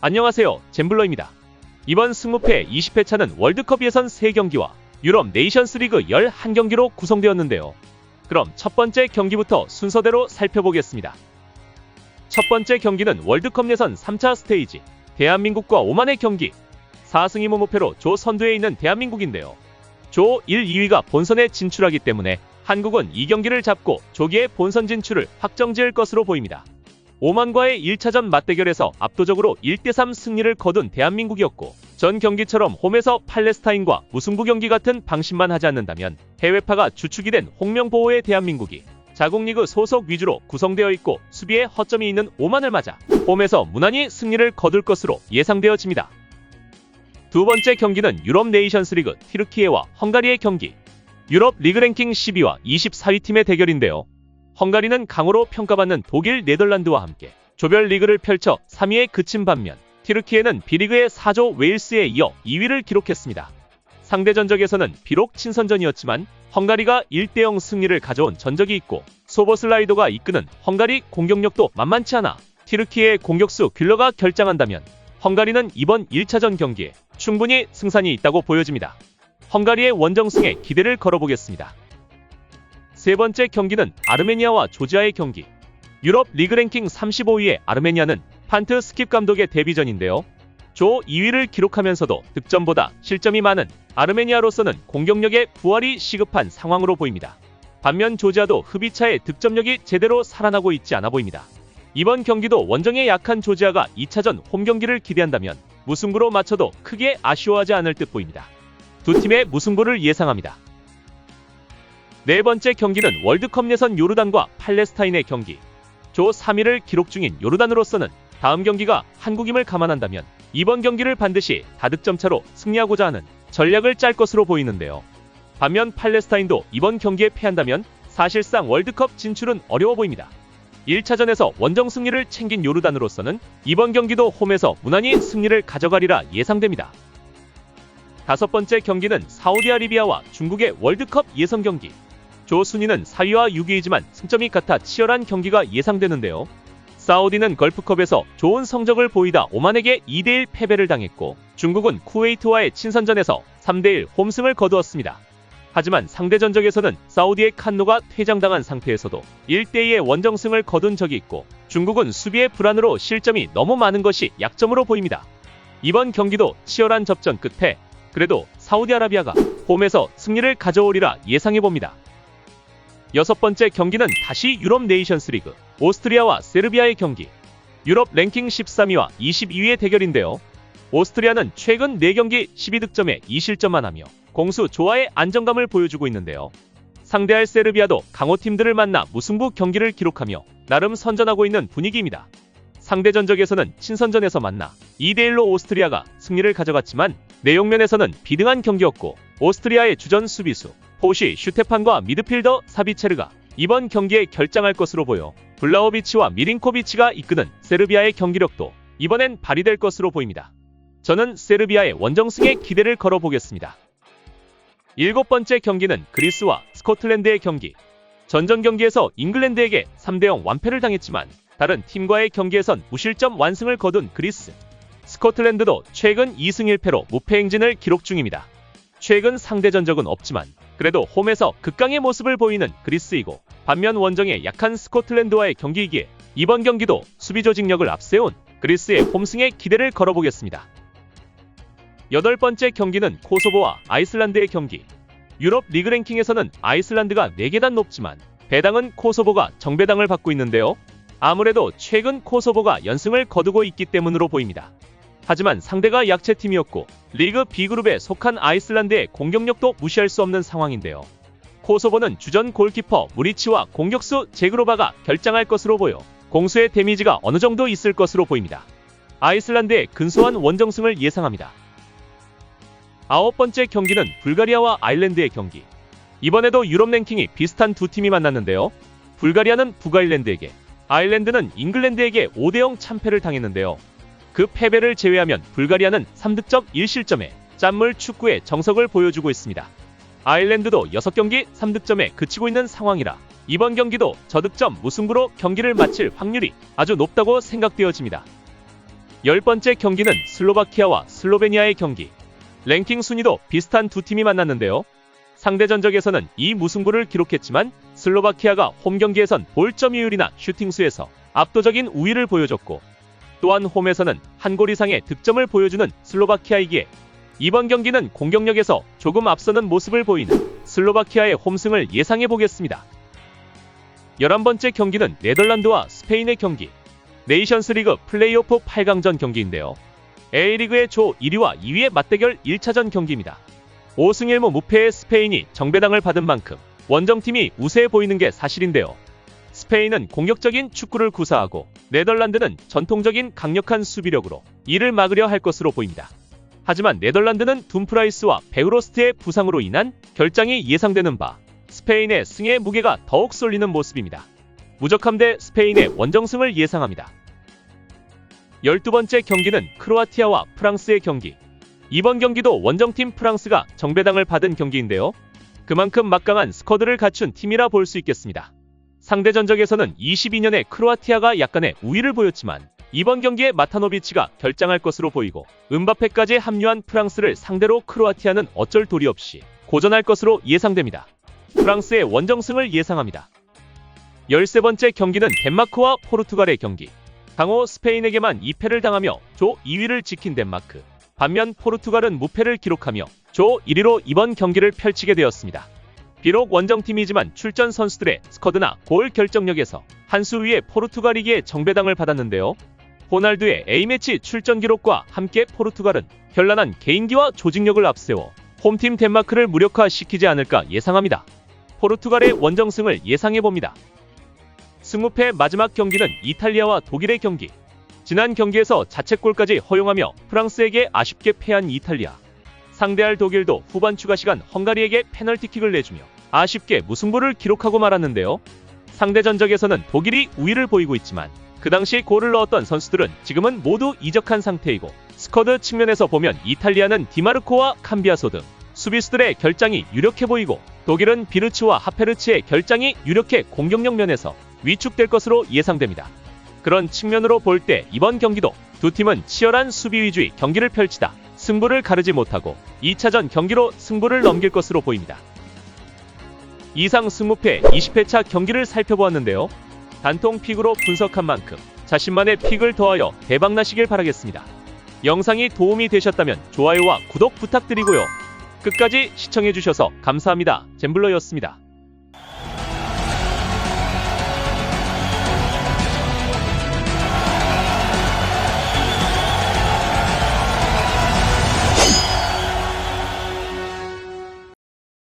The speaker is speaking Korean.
안녕하세요, 잼블러입니다. 이번 승무패 20회차는 월드컵 예선 3경기와 유럽 네이션스리그 11경기로 구성되었는데요. 그럼 첫 번째 경기부터 순서대로 살펴보겠습니다. 첫 번째 경기는 월드컵 예선 3차 스테이지 대한민국과 오만의 경기. 4승 2무 무패로 조 선두에 있는 대한민국인데요. 조 1, 2위가 본선에 진출하기 때문에 한국은 이 경기를 잡고 조기에 본선 진출을 확정지을 것으로 보입니다. 오만과의 1차전 맞대결에서 압도적으로 1대3 승리를 거둔 대한민국이었고, 전 경기처럼 홈에서 팔레스타인과 무승부 경기 같은 방심만 하지 않는다면 해외파가 주축이 된 홍명보호의 대한민국이 자국리그 소속 위주로 구성되어 있고 수비에 허점이 있는 오만을 맞아 홈에서 무난히 승리를 거둘 것으로 예상되어집니다. 두 번째 경기는 유럽 네이션스리그 튀르키예와 헝가리의 경기. 유럽 리그 랭킹 10위와 24위 팀의 대결인데요. 헝가리는 강호로 평가받는 독일, 네덜란드와 함께 조별 리그를 펼쳐 3위에 그친 반면 튀르키예는 B리그의 4조 웨일스에 이어 2위를 기록했습니다. 상대 전적에서는 비록 친선전이었지만 헝가리가 1대0 승리를 가져온 전적이 있고, 소보슬라이도가 이끄는 헝가리 공격력도 만만치 않아 튀르키예의 공격수 귤러가 결장한다면 헝가리는 이번 1차전 경기에 충분히 승산이 있다고 보여집니다. 헝가리의 원정승에 기대를 걸어보겠습니다. 세 번째 경기는 아르메니아와 조지아의 경기. 유럽 리그 랭킹 35위의 아르메니아는 판트 스킵 감독의 데뷔전인데요. 조 2위를 기록하면서도 득점보다 실점이 많은 아르메니아로서는 공격력의 부활이 시급한 상황으로 보입니다. 반면 조지아도 흡입차의 득점력이 제대로 살아나고 있지 않아 보입니다. 이번 경기도 원정에 약한 조지아가 2차전 홈 경기를 기대한다면 무승부로 맞춰도 크게 아쉬워하지 않을 듯 보입니다. 두 팀의 무승부를 예상합니다. 네 번째 경기는 월드컵 예선 요르단과 팔레스타인의 경기. 조 3위를 기록 중인 요르단으로서는 다음 경기가 한국임을 감안한다면 이번 경기를 반드시 다득점 차로 승리하고자 하는 전략을 짤 것으로 보이는데요. 반면 팔레스타인도 이번 경기에 패한다면 사실상 월드컵 진출은 어려워 보입니다. 1차전에서 원정 승리를 챙긴 요르단으로서는 이번 경기도 홈에서 무난히 승리를 가져가리라 예상됩니다. 다섯 번째 경기는 사우디아라비아와 중국의 월드컵 예선 경기. 조 순위는 4위와 6위이지만 승점이 같아 치열한 경기가 예상되는데요. 사우디는 걸프컵에서 좋은 성적을 보이다 오만에게 2대1 패배를 당했고, 중국은 쿠웨이트와의 친선전에서 3대1 홈승을 거두었습니다. 하지만 상대 전적에서는 사우디의 칸노가 퇴장당한 상태에서도 1대2의 원정승을 거둔 적이 있고, 중국은 수비의 불안으로 실점이 너무 많은 것이 약점으로 보입니다. 이번 경기도 치열한 접전 끝에 그래도 사우디아라비아가 홈에서 승리를 가져오리라 예상해봅니다. 여섯 번째 경기는 다시 유럽 네이션스리그 오스트리아와 세르비아의 경기. 유럽 랭킹 13위와 22위의 대결인데요. 오스트리아는 최근 4경기 12득점에 2실점만 하며 공수 조화의 안정감을 보여주고 있는데요. 상대할 세르비아도 강호팀들을 만나 무승부 경기를 기록하며 나름 선전하고 있는 분위기입니다. 상대 전적에서는 친선전에서 만나 2대1로 오스트리아가 승리를 가져갔지만 내용면에서는 비등한 경기였고, 오스트리아의 주전 수비수 포시 슈테판과 미드필더 사비체르가 이번 경기에 결장할 것으로 보여 블라호비치와 미린코비치가 이끄는 세르비아의 경기력도 이번엔 발휘될 것으로 보입니다. 저는 세르비아의 원정승에 기대를 걸어보겠습니다. 일곱 번째 경기는 그리스와 스코틀랜드의 경기. 전전 경기에서 잉글랜드에게 3대0 완패를 당했지만 다른 팀과의 경기에선 무실점 완승을 거둔 그리스. 스코틀랜드도 최근 2승 1패로 무패 행진을 기록 중입니다. 최근 상대 전적은 없지만 그래도 홈에서 극강의 모습을 보이는 그리스이고, 반면 원정에 약한 스코틀랜드와의 경기이기에 이번 경기도 수비 조직력을 앞세운 그리스의 홈승에 기대를 걸어보겠습니다. 여덟 번째 경기는 코소보와 아이슬란드의 경기. 유럽 리그 랭킹에서는 아이슬란드가 4계단 높지만 배당은 코소보가 정배당을 받고 있는데요. 아무래도 최근 코소보가 연승을 거두고 있기 때문으로 보입니다. 하지만 상대가 약체팀이었고 리그 B그룹에 속한 아이슬란드의 공격력도 무시할 수 없는 상황인데요. 코소보는 주전 골키퍼 무리치와 공격수 제그로바가 결장할 것으로 보여 공수의 데미지가 어느 정도 있을 것으로 보입니다. 아이슬란드의 근소한 원정승을 예상합니다. 아홉 번째 경기는 불가리아와 아일랜드의 경기. 이번에도 유럽 랭킹이 비슷한 두 팀이 만났는데요. 불가리아는 북아일랜드에게, 아일랜드는 잉글랜드에게 5대0 참패를 당했는데요. 그 패배를 제외하면 불가리아는 3득점 1실점에 짠물 축구의 정석을 보여주고 있습니다. 아일랜드도 6경기 3득점에 그치고 있는 상황이라 이번 경기도 저득점 무승부로 경기를 마칠 확률이 아주 높다고 생각되어집니다. 10번째 경기는 슬로바키아와 슬로베니아의 경기. 랭킹 순위도 비슷한 두 팀이 만났는데요. 상대 전적에서는 이 무승부를 기록했지만 슬로바키아가 홈 경기에선 볼 점유율이나 슈팅 수에서 압도적인 우위를 보여줬고, 또한 홈에서는 한 골 이상의 득점을 보여주는 슬로바키아이기에 이번 경기는 공격력에서 조금 앞서는 모습을 보이는 슬로바키아의 홈승을 예상해보겠습니다. 11번째 경기는 네덜란드와 스페인의 경기. 네이션스리그 플레이오프 8강전 경기인데요. A리그의 조 1위와 2위의 맞대결 1차전 경기입니다. 5승 1무 무패의 스페인이 정배당을 받은 만큼 원정팀이 우세해 보이는 게 사실인데요. 스페인은 공격적인 축구를 구사하고 네덜란드는 전통적인 강력한 수비력으로 이를 막으려 할 것으로 보입니다. 하지만 네덜란드는 둠프라이스와 베우로스트의 부상으로 인한 결장이 예상되는 바 스페인의 승의 무게가 더욱 쏠리는 모습입니다. 무적함 대 스페인의 원정승을 예상합니다. 12번째 경기는 크로아티아와 프랑스의 경기. 이번 경기도 원정팀 프랑스가 정배당을 받은 경기인데요. 그만큼 막강한 스쿼드를 갖춘 팀이라 볼 수 있겠습니다. 상대 전적에서는 22년에 크로아티아가 약간의 우위를 보였지만 이번 경기에 마타노비치가 결장할 것으로 보이고 음바페까지 합류한 프랑스를 상대로 크로아티아는 어쩔 도리 없이 고전할 것으로 예상됩니다. 프랑스의 원정승을 예상합니다. 13번째 경기는 덴마크와 포르투갈의 경기. 강호 스페인에게만 2패를 당하며 조 2위를 지킨 덴마크. 반면 포르투갈은 무패를 기록하며 조 1위로 이번 경기를 펼치게 되었습니다. 비록 원정팀이지만 출전 선수들의 스쿼드나 골 결정력에서 한 수 위의 포르투갈이기에 정배당을 받았는데요. 호날두의 A매치 출전 기록과 함께 포르투갈은 현란한 개인기와 조직력을 앞세워 홈팀 덴마크를 무력화시키지 않을까 예상합니다. 포르투갈의 원정승을 예상해봅니다. 승무패 마지막 경기는 이탈리아와 독일의 경기. 지난 경기에서 자책골까지 허용하며 프랑스에게 아쉽게 패한 이탈리아. 상대할 독일도 후반 추가 시간 헝가리에게 페널티킥을 내주며 아쉽게 무승부를 기록하고 말았는데요. 상대 전적에서는 독일이 우위를 보이고 있지만 그 당시 골을 넣었던 선수들은 지금은 모두 이적한 상태이고 스쿼드 측면에서 보면 이탈리아는 디마르코와 캄비아소 등 수비수들의 결장이 유력해 보이고 독일은 비르츠와 하페르츠의 결장이 유력해 공격력 면에서 위축될 것으로 예상됩니다. 그런 측면으로 볼 때 이번 경기도 두 팀은 치열한 수비 위주의 경기를 펼치다 승부를 가르지 못하고 2차전 경기로 승부를 넘길 것으로 보입니다. 이상 승무패 20회차 경기를 살펴보았는데요. 단통 픽으로 분석한 만큼 자신만의 픽을 더하여 대박나시길 바라겠습니다. 영상이 도움이 되셨다면 좋아요와 구독 부탁드리고요. 끝까지 시청해주셔서 감사합니다. 잼블러였습니다.